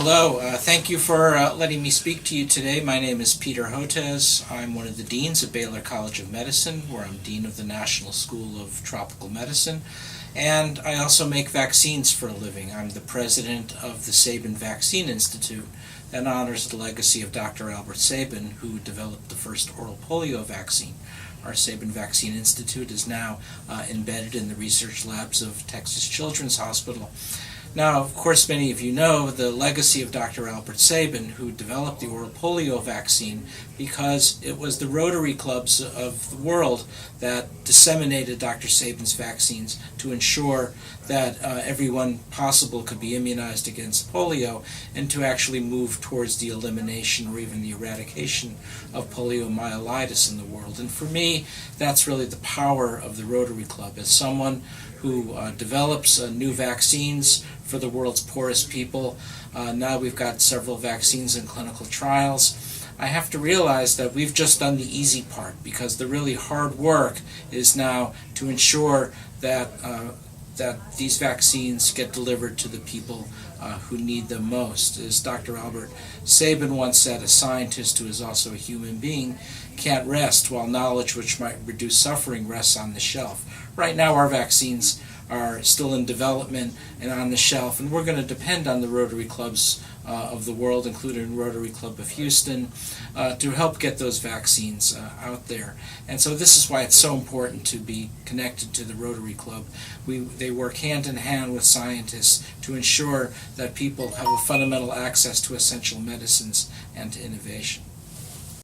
Hello, thank you for letting me speak to you today. My name is Peter Hotez. I'm one of the deans at Baylor College of Medicine, where I'm dean of the National School of Tropical Medicine, and I also make vaccines for a living. I'm the president of the Sabin Vaccine Institute that honors the legacy of Dr. Albert Sabin, who developed the first oral polio vaccine. Our Sabin Vaccine Institute is now embedded in the research labs of Texas Children's Hospital. Now, of course, many of you know the legacy of Dr. Albert Sabin, who developed the oral polio vaccine, because it was the Rotary clubs of the world that disseminated Dr. Sabin's vaccines to ensure that everyone possible could be immunized against polio, and to actually move towards the elimination or even the eradication of poliomyelitis in the world. And for me, that's really the power of the Rotary Club. As someone who develops new vaccines for the world's poorest people, now we've got several vaccines in clinical trials, I have to realize that we've just done the easy part, because the really hard work is now to ensure that that these vaccines get delivered to the people who need them most. As Dr. Albert Sabin once said, a scientist who is also a human being can't rest while knowledge which might reduce suffering rests on the shelf. Right now our vaccines are still in development and on the shelf, and we're going to depend on the Rotary clubs of the world, including Rotary Club of Houston, to help get those vaccines out there. And so this is why it's so important to be connected to the Rotary Club. They work hand in hand with scientists to ensure that people have a fundamental access to essential medicines and to innovation.